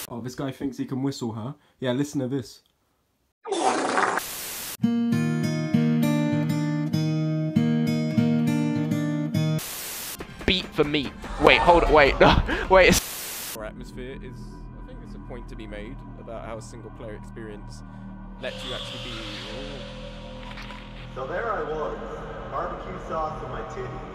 Oh, this guy thinks he can whistle, huh? Yeah, listen to this. Beat for meat. Wait, hold on, wait, no, wait. Our atmosphere is, I think there's a point to be made about how a single player experience lets you actually be. So there I was, barbecue sauce on my titties.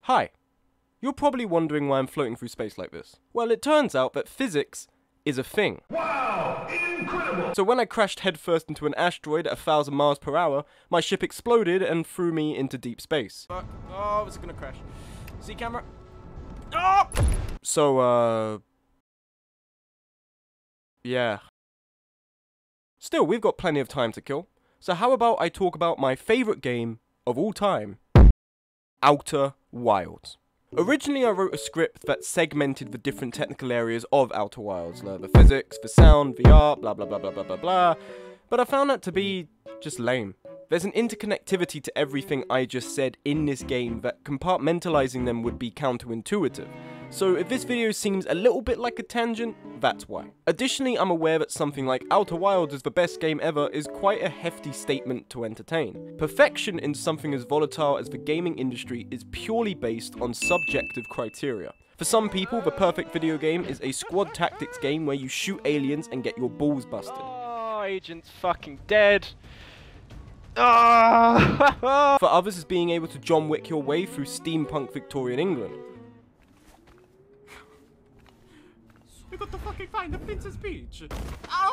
Hi. You're probably wondering why I'm floating through space like this. Well, it turns out that physics is a thing. Wow! Incredible! So when I crashed headfirst into an asteroid at 1,000 miles per hour, my ship exploded and threw me into deep space. Oh, is it gonna crash? See camera? Oh! So, yeah. Still, we've got plenty of time to kill. So how about I talk about my favorite game of all time? Outer Wilds. Originally I wrote a script that segmented the different technical areas of Outer Wilds, like the physics, the sound, the art, blah blah blah blah blah blah blah, but I found that to be just lame. There's an interconnectivity to everything I just said in this game that compartmentalizing them would be counterintuitive. So if this video seems a little bit like a tangent, that's why. Additionally, I'm aware that something like Outer Wilds is the best game ever is quite a hefty statement to entertain. Perfection in something as volatile as the gaming industry is purely based on subjective criteria. For some people, the perfect video game is a squad tactics game where you shoot aliens and get your balls busted. Oh, agent's fucking dead. Oh. For others, it's being able to John Wick your way through steampunk Victorian England. We got to fucking find the Princess Peach.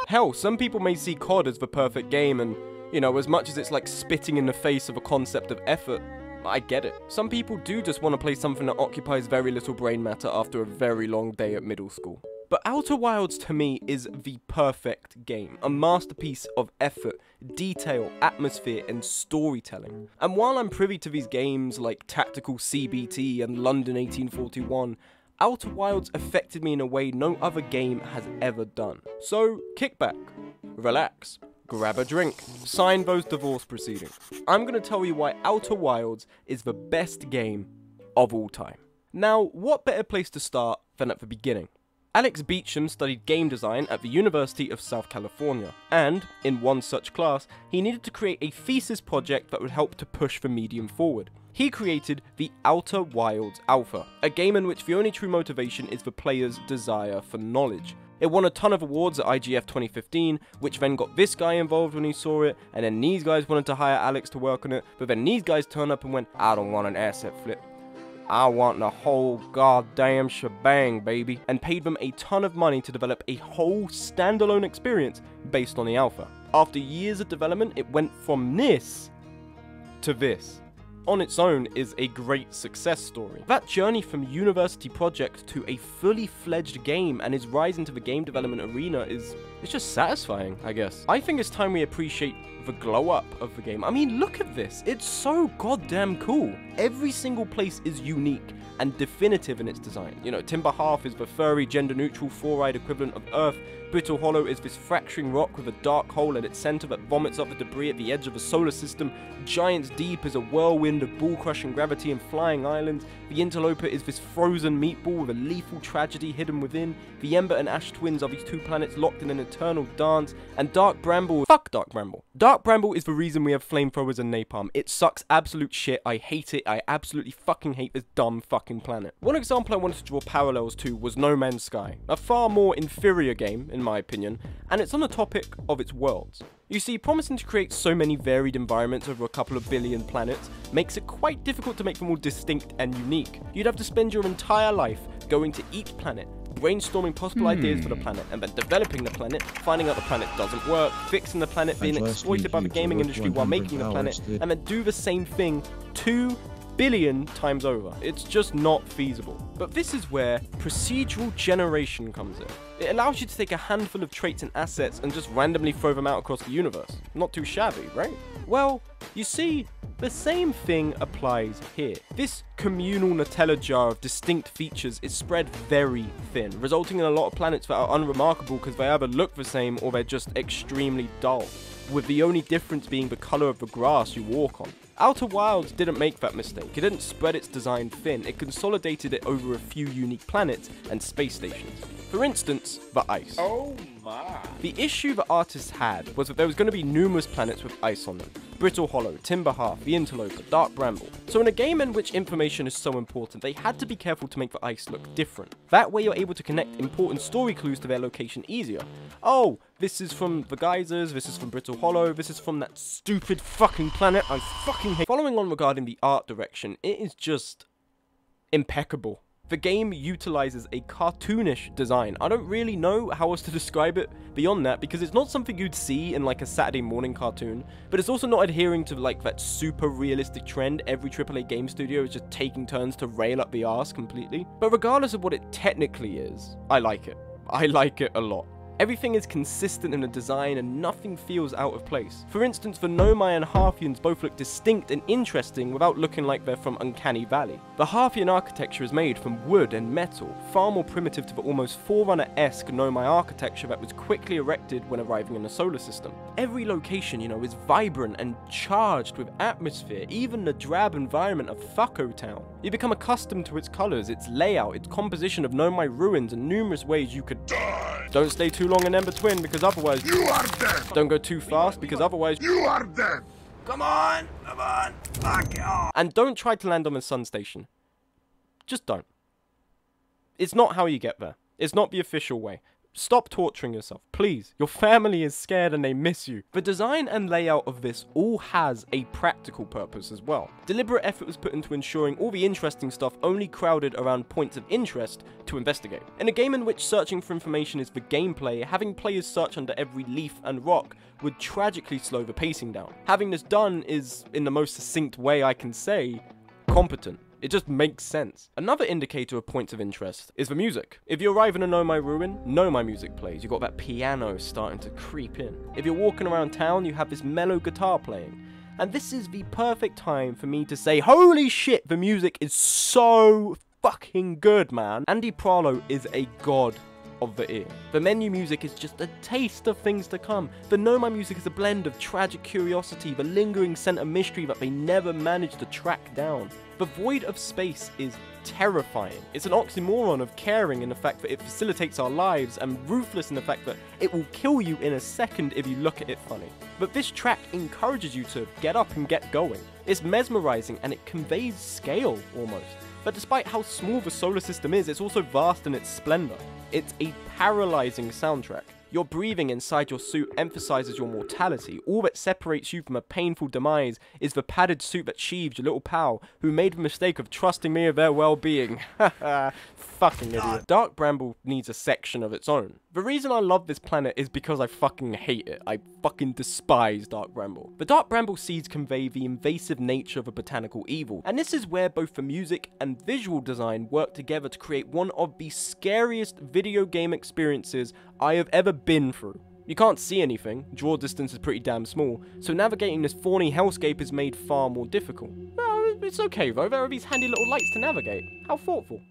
Hell, some people may see COD as the perfect game and, you know, as much as it's like spitting in the face of a concept of effort, I get it. Some people do just want to play something that occupies very little brain matter after a very long day at middle school. But Outer Wilds to me is the perfect game, a masterpiece of effort, detail, atmosphere, and storytelling. And while I'm privy to these games like Tactical CBT and London 1841, Outer Wilds affected me in a way no other game has ever done. So, kick back, relax, grab a drink, sign those divorce proceedings. I'm going to tell you why Outer Wilds is the best game of all time. Now, what better place to start than at the beginning? Alex Beecham studied game design at the University of South California, and, in one such class, he needed to create a thesis project that would help to push the medium forward. He created the Outer Wilds Alpha, a game in which the only true motivation is the player's desire for knowledge. It won a ton of awards at IGF 2015, which then got this guy involved when he saw it, and then these guys wanted to hire Alex to work on it, but then these guys turned up and went, I don't want an asset flip. I want the whole goddamn shebang, baby, and paid them a ton of money to develop a whole standalone experience based on the alpha. After years of development, it went from this to this. On its own is a great success story. That journey from university project to a fully fledged game and his rise into the game development arena it's just satisfying, I guess. I think it's time we appreciate the glow up of the game. I mean, look at this. It's so goddamn cool. Every single place is unique and definitive in its design. You know, Timber Hearth is the furry, gender-neutral, four-eyed equivalent of Earth. Brittle Hollow is this fracturing rock with a dark hole at its center that vomits up the debris at the edge of the solar system. Giant's Deep is a whirlwind of ball-crushing gravity and flying islands. The Interloper is this frozen meatball with a lethal tragedy hidden within. The Ember and Ash Twins are these two planets locked in an eternal dance. And Dark Bramble, fuck Dark Bramble. Dark Bramble is the reason we have flamethrowers and napalm. It sucks absolute shit. I hate it. I absolutely fucking hate this dumb fucking planet. One example I wanted to draw parallels to was No Man's Sky, a far more inferior game, in my opinion, and it's on the topic of its worlds. You see, promising to create so many varied environments over a couple of billion planets makes it quite difficult to make them all distinct and unique. You'd have to spend your entire life involved going to each planet, brainstorming possible ideas for the planet, and then developing the planet, finding out the planet doesn't work, fixing the planet, being exploited by the gaming industry while making the planet, and then do the same thing 2 billion times over. It's just not feasible. But this is where procedural generation comes in. It allows you to take a handful of traits and assets and just randomly throw them out across the universe. Not too shabby, right? Well, you see, the same thing applies here. This communal Nutella jar of distinct features is spread very thin, resulting in a lot of planets that are unremarkable because they either look the same or they're just extremely dull, with the only difference being the color of the grass you walk on. Outer Wilds didn't make that mistake. It didn't spread its design thin, it consolidated it over a few unique planets and space stations. For instance, the ice. Oh my. The issue the artists had was that there was going to be numerous planets with ice on them. Brittle Hollow, Timber Hearth, the Interloper, Dark Bramble. So in a game in which information is so important, they had to be careful to make the ice look different. That way you're able to connect important story clues to their location easier. Oh, this is from the geysers, this is from Brittle Hollow, this is from that stupid fucking planet I fucking hate. Following on regarding the art direction, it is just impeccable. The game utilizes a cartoonish design. I don't really know how else to describe it beyond that, because it's not something you'd see in like a Saturday morning cartoon, but it's also not adhering to like that super realistic trend every AAA game studio is just taking turns to rail up the arse completely. But regardless of what it technically is, I like it. I like it a lot. Everything is consistent in the design and nothing feels out of place. For instance, the Nomai and Harthians both look distinct and interesting without looking like they're from Uncanny Valley. The Harthian architecture is made from wood and metal, far more primitive to the almost Forerunner-esque Nomai architecture that was quickly erected when arriving in the solar system. Every location, you know, is vibrant and charged with atmosphere, even the drab environment of Fucko Town. You become accustomed to its colours, its layout, its composition of Nomai ruins, and numerous ways you could die. Don't stay too long in Ember Twin, because otherwise you are dead. Don't go too fast, because otherwise you are dead. Come on, fuck it off. And don't try to land on the sun station. Just don't. It's not how you get there. It's not the official way. Stop torturing yourself, please. Your family is scared and they miss you. The design and layout of this all has a practical purpose as well. Deliberate effort was put into ensuring all the interesting stuff only crowded around points of interest to investigate. In a game in which searching for information is the gameplay, having players search under every leaf and rock would tragically slow the pacing down. Having this done is, in the most succinct way I can say, competent. It just makes sense. Another indicator of points of interest is the music. If you arrive in a Nomai ruin, Nomai music plays. You've got that piano starting to creep in. If you're walking around town, you have this mellow guitar playing. And this is the perfect time for me to say, holy shit, the music is so fucking good, man. Andy Pralo is a god of the ear. The menu music is just a taste of things to come. The Nomai music is a blend of tragic curiosity, the lingering scent of mystery that they never managed to track down. The void of space is terrifying. It's an oxymoron of caring in the fact that it facilitates our lives and ruthless in the fact that it will kill you in a second if you look at it funny. But this track encourages you to get up and get going. It's mesmerizing and it conveys scale almost. But despite how small the solar system is, it's also vast in its splendor. It's a paralyzing soundtrack. Your breathing inside your suit emphasizes your mortality. All that separates you from a painful demise is the padded suit that sheathed your little pal, who made the mistake of trusting me of their well-being. Haha, fucking idiot. Dark Bramble needs a section of its own. The reason I love this planet is because I fucking hate it. I fucking despise Dark Bramble. The Dark Bramble seeds convey the invasive nature of a botanical evil, and this is where both the music and visual design work together to create one of the scariest video game experiences I have ever been through. You can't see anything, draw distance is pretty damn small, so navigating this thorny hellscape is made far more difficult. Well, it's okay though, there are these handy little lights to navigate. How thoughtful.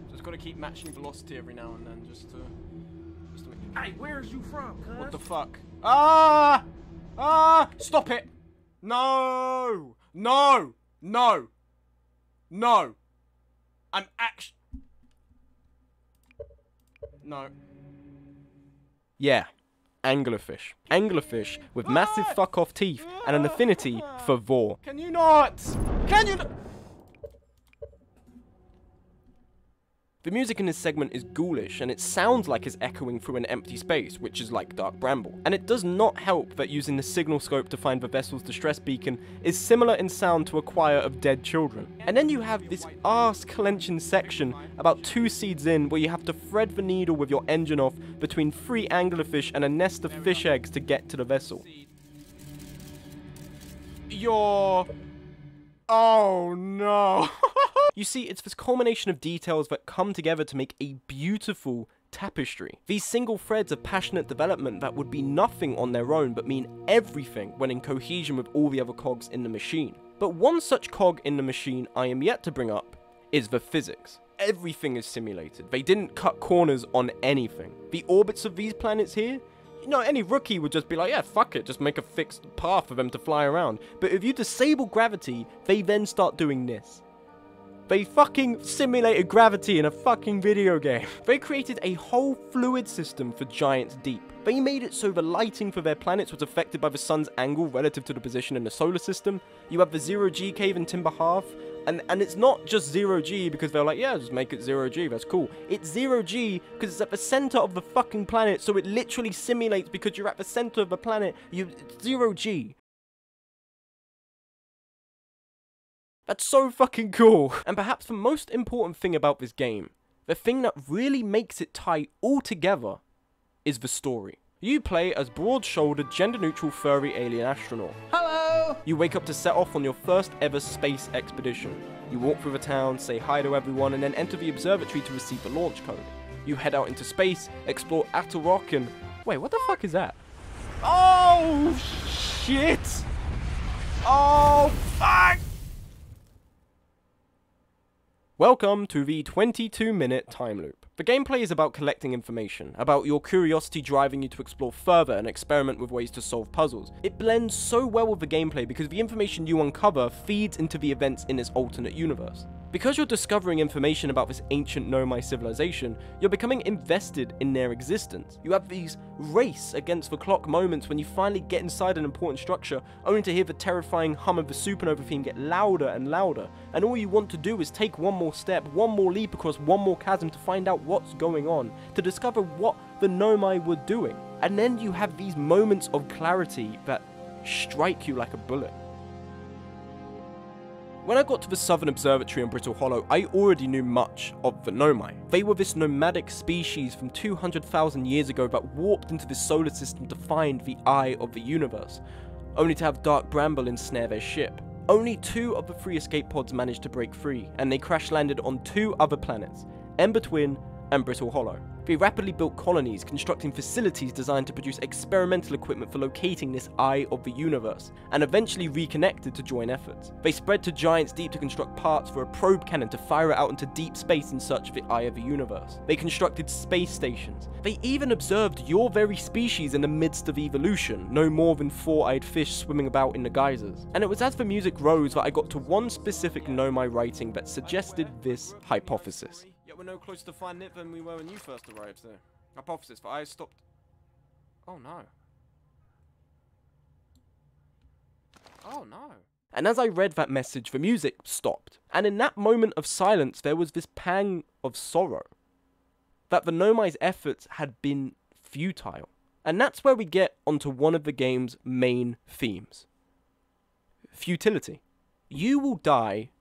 Just gotta keep matching velocity every now and then, just to make... Hey, where's you from, cuz? What the fuck? Stop it! No! No! No! No! I'm actually... No. Yeah, anglerfish. Anglerfish with massive fuck-off teeth and an affinity for vor. Can you not? Can you not? The music in this segment is ghoulish, and it sounds like it's echoing through an empty space, which is like Dark Bramble. And it does not help that using the signal scope to find the vessel's distress beacon is similar in sound to a choir of dead children. And then you have this arse-clenching section about 2 seeds in where you have to thread the needle with your engine off between 3 anglerfish and a nest of fish eggs to get to the vessel. Oh no. You see, it's this culmination of details that come together to make a beautiful tapestry. These single threads of passionate development that would be nothing on their own but mean everything when in cohesion with all the other cogs in the machine. But one such cog in the machine I am yet to bring up is the physics. Everything is simulated. They didn't cut corners on anything. The orbits of these planets here, you know, any rookie would just be like, yeah, fuck it, just make a fixed path for them to fly around. But if you disable gravity, they then start doing this. They fucking simulated gravity in a fucking video game. They created a whole fluid system for Giants Deep. They made it so the lighting for their planets was affected by the sun's angle relative to the position in the solar system. You have the 0G cave in Timber Half, and it's not just 0G because they're like, yeah, just make it 0G, that's cool. It's 0G because it's at the center of the fucking planet, so it literally simulates because you're at the center of the planet. It's 0G. That's so fucking cool. And perhaps the most important thing about this game, the thing that really makes it tie all together, is the story. You play as broad-shouldered, gender-neutral, furry alien astronaut. Hello! You wake up to set off on your first ever space expedition. You walk through the town, say hi to everyone, and then enter the observatory to receive the launch code. You head out into space, explore Rock, and... Wait, what the fuck is that? Oh, shit! Oh, fuck! Welcome to the 22-minute time loop. The gameplay is about collecting information, about your curiosity driving you to explore further and experiment with ways to solve puzzles. It blends so well with the gameplay because the information you uncover feeds into the events in this alternate universe. Because you're discovering information about this ancient Nomai civilization, you're becoming invested in their existence. You have these race against the clock moments when you finally get inside an important structure, only to hear the terrifying hum of the supernova theme get louder and louder, and all you want to do is take one more step, one more leap across one more chasm to find out what's going on, to discover what the Nomai were doing. And then you have these moments of clarity that strike you like a bullet. When I got to the Southern Observatory on Brittle Hollow, I already knew much of the Nomai. They were this nomadic species from 200,000 years ago that warped into the solar system to find the eye of the universe, only to have Dark Bramble ensnare their ship. Only 2 of the 3 escape pods managed to break free, and they crash landed on 2 other planets, Ember Twin and Brittle Hollow. They rapidly built colonies, constructing facilities designed to produce experimental equipment for locating this eye of the universe, and eventually reconnected to join efforts. They spread to Giants Deep to construct parts for a probe cannon to fire it out into deep space in search of the eye of the universe. They constructed space stations. They even observed your very species in the midst of evolution, no more than 4-eyed fish swimming about in the geysers. And it was as the music rose that I got to one specific Nomai writing that suggested this hypothesis. We're no closer to finding it than we were when you first arrived there. Hypothesis for I stopped... Oh no. Oh no. And as I read that message, the music stopped. And in that moment of silence, there was this pang of sorrow. That the Nomai's efforts had been futile. And that's where we get onto one of the game's main themes. Futility. You will die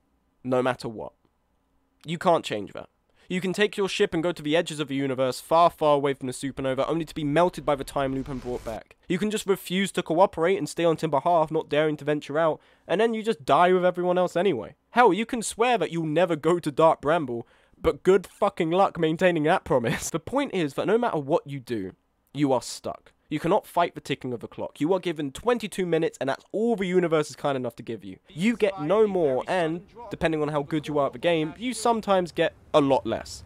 no matter what. You can't change that. You can take your ship and go to the edges of the universe, far, far away from the supernova, only to be melted by the time loop and brought back. You can just refuse to cooperate and stay on Timber Half, not daring to venture out, and then you just die with everyone else anyway. Hell, you can swear that you'll never go to Dark Bramble, but good fucking luck maintaining that promise. The point is that no matter what you do, you are stuck. You cannot fight the ticking of the clock. You are given 22 minutes, and that's all the universe is kind enough to give you. You get no more, and, depending on how good you are at the game, you sometimes get a lot less.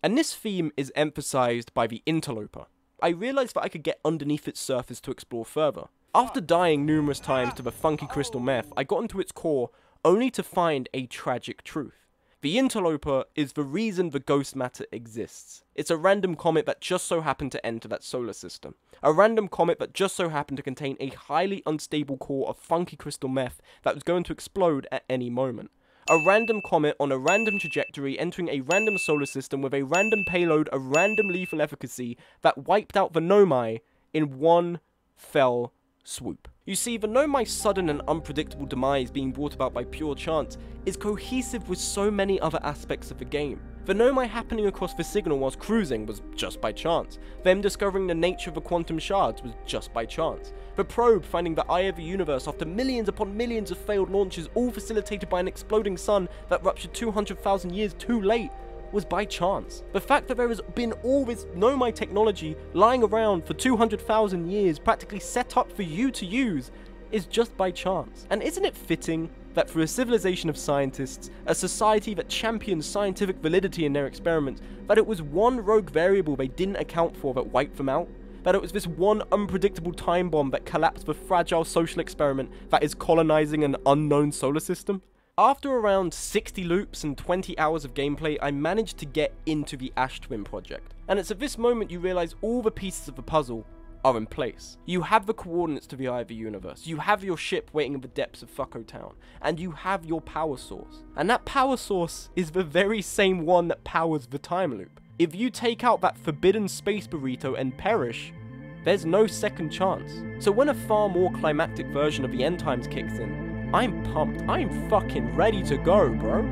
And this theme is emphasized by the interloper. I realized that I could get underneath its surface to explore further. After dying numerous times to the funky crystal meth, I got into its core only to find a tragic truth. The interloper is the reason the ghost matter exists. It's a random comet that just so happened to enter that solar system. A random comet that just so happened to contain a highly unstable core of funky crystal meth that was going to explode at any moment. A random comet on a random trajectory entering a random solar system with a random payload, a random lethal efficacy that wiped out the Nomai in one fell swoop. You see, the Nomai's sudden and unpredictable demise being brought about by pure chance is cohesive with so many other aspects of the game. The Nomai happening across the signal whilst cruising was just by chance. Them discovering the nature of the quantum shards was just by chance. The probe finding the eye of the universe after millions upon millions of failed launches, all facilitated by an exploding sun that ruptured 200,000 years too late, was by chance. The fact that there has been all this Nomai technology lying around for 200,000 years, practically set up for you to use, is just by chance. And isn't it fitting that for a civilization of scientists, a society that champions scientific validity in their experiments, that it was one rogue variable they didn't account for that wiped them out? That it was this one unpredictable time bomb that collapsed the fragile social experiment that is colonizing an unknown solar system? After around 60 loops and 20 hours of gameplay, I managed to get into the Ash Twin project. And it's at this moment you realize all the pieces of the puzzle are in place. You have the coordinates to the eye of the universe, you have your ship waiting in the depths of Fucko Town, and you have your power source. And that power source is the very same one that powers the time loop. If you take out that forbidden space burrito and perish, there's no second chance. So when a far more climactic version of the end times kicks in, I'm pumped. I'm fucking ready to go, bro.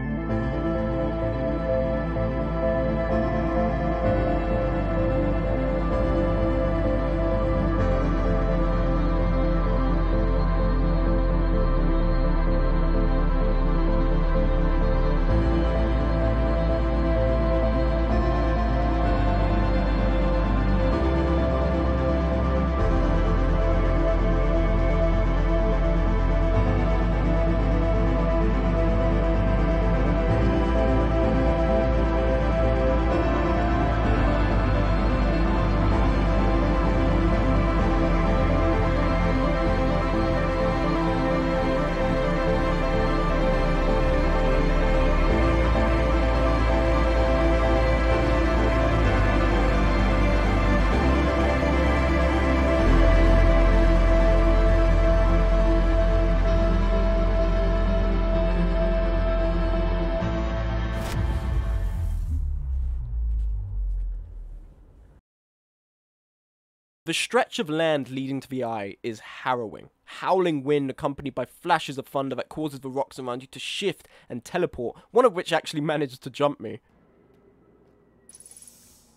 The stretch of land leading to the eye is harrowing. Howling wind accompanied by flashes of thunder that causes the rocks around you to shift and teleport, one of which actually managed to jump me.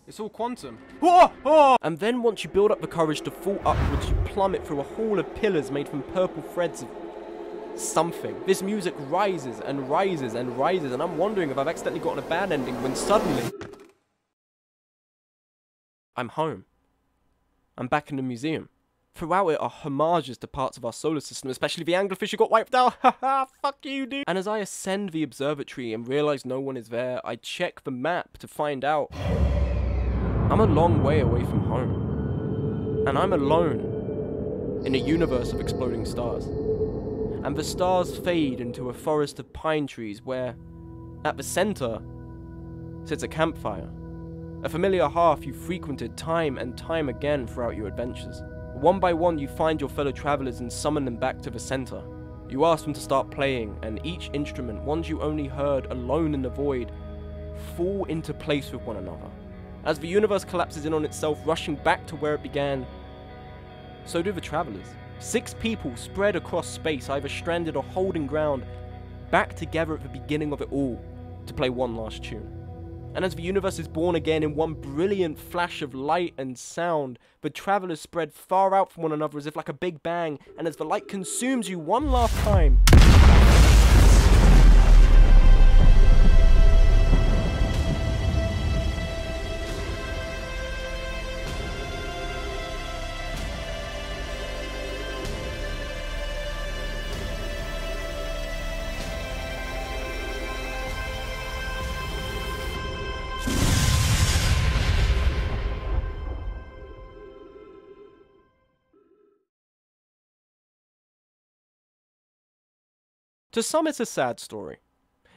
It's all quantum. And then once you build up the courage to fall upwards, you plummet through a hall of pillars made from purple threads of something. This music rises and rises and rises, and I'm wondering if I've accidentally gotten a bad ending when suddenly I'm home. I'm back in the museum. Throughout it are homages to parts of our solar system, especially the anglerfish who got wiped out. Haha, fuck you, dude. And as I ascend the observatory and realize no one is there, I check the map to find out I'm a long way away from home. And I'm alone in a universe of exploding stars. And the stars fade into a forest of pine trees where, at the center, sits a campfire. A familiar hearth you frequented time and time again throughout your adventures. One by one you find your fellow travelers and summon them back to the center. You ask them to start playing, and each instrument, ones you only heard alone in the void, fall into place with one another. As the universe collapses in on itself, rushing back to where it began, so do the travelers. 6 people spread across space, either stranded or holding ground, back together at the beginning of it all, to play one last tune. And as the universe is born again in one brilliant flash of light and sound, the travelers spread far out from one another as if like a big bang, and as the light consumes you one last time, to some, it's a sad story.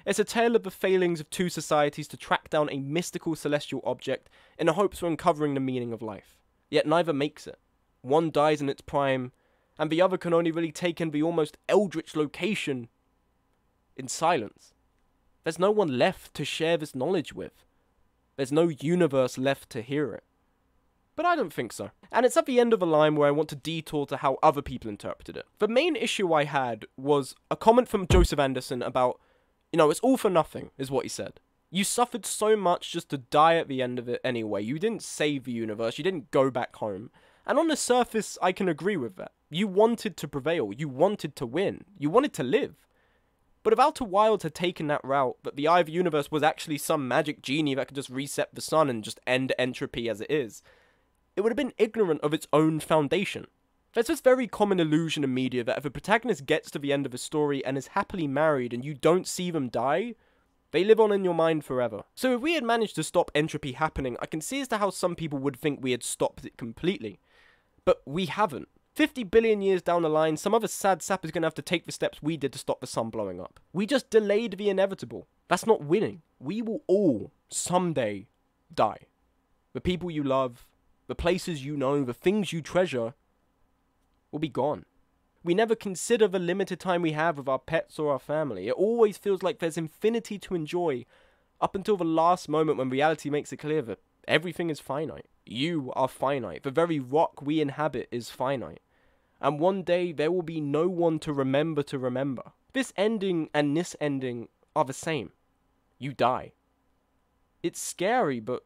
It's a tale of the failings of 2 societies to track down a mystical celestial object in the hopes of uncovering the meaning of life. Yet neither makes it. One dies in its prime, and the other can only really take in the almost eldritch location in silence. There's no one left to share this knowledge with. There's no universe left to hear it. But I don't think so. And it's at the end of a line where I want to detour to how other people interpreted it. The main issue I had was a comment from Joseph Anderson about, you know, it's all for nothing, is what he said. You suffered so much just to die at the end of it anyway. You didn't save the universe. You didn't go back home. And on the surface, I can agree with that. You wanted to prevail. You wanted to win. You wanted to live. But if Outer Wilds had taken that route, that the eye of the universe was actually some magic genie that could just reset the sun and just end entropy as it is, it would have been ignorant of its own foundation. There's this very common illusion in media that if a protagonist gets to the end of a story and is happily married and you don't see them die, they live on in your mind forever. So if we had managed to stop entropy happening, I can see as to how some people would think we had stopped it completely. But we haven't. 50 billion years down the line, some other sad sap is going to have to take the steps we did to stop the sun blowing up. We just delayed the inevitable. That's not winning. We will all, someday, die. The people you love, the places you know, the things you treasure, will be gone. We never consider the limited time we have with our pets or our family. It always feels like there's infinity to enjoy, up until the last moment when reality makes it clear that everything is finite. You are finite. The very rock we inhabit is finite. And one day there will be no one to remember to remember. This ending and this ending are the same. You die. It's scary, but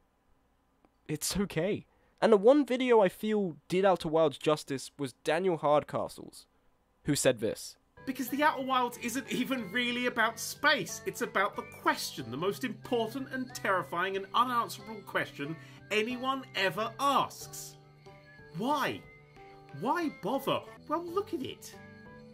it's okay. And the one video I feel did Outer Wilds justice was Daniel Hardcastle's, who said this. Because the Outer Wilds isn't even really about space. It's about the question, the most important and terrifying and unanswerable question anyone ever asks. Why? Why bother? Well, look at it.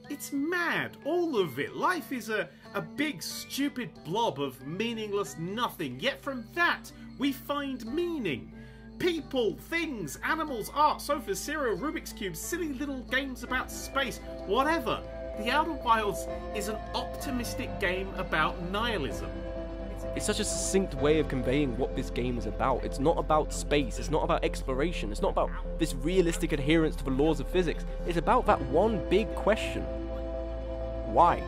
It's mad, all of it. Life is a big, stupid blob of meaningless nothing. Yet from that, we find meaning. People, things, animals, art, sofas, cereal, Rubik's cubes, silly little games about space, whatever. The Outer Wilds is an optimistic game about nihilism. It's such a succinct way of conveying what this game is about. It's not about space, it's not about exploration, it's not about this realistic adherence to the laws of physics. It's about that one big question. Why?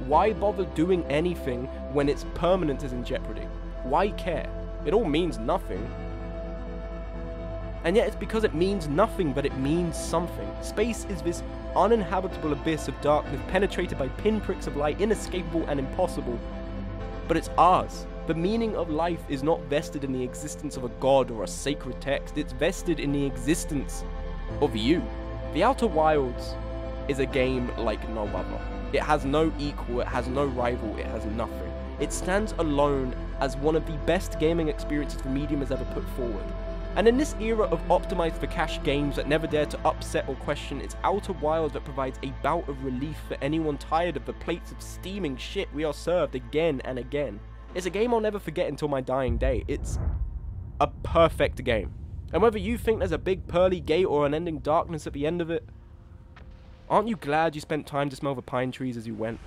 Why bother doing anything when its permanence is in jeopardy? Why care? It all means nothing. And yet it's because it means nothing that it means something. Space is this uninhabitable abyss of darkness penetrated by pinpricks of light, inescapable and impossible. But it's ours. The meaning of life is not vested in the existence of a god or a sacred text. It's vested in the existence of you. The Outer Wilds is a game like no other. It has no equal, it has no rival, it has nothing. It stands alone as one of the best gaming experiences the medium has ever put forward. And in this era of optimized for cash games that never dare to upset or question, it's Outer Wilds that provides a bout of relief for anyone tired of the plates of steaming shit we are served again and again. It's a game I'll never forget until my dying day. It's a perfect game. And whether you think there's a big pearly gate or an ending darkness at the end of it, aren't you glad you spent time to smell the pine trees as you went?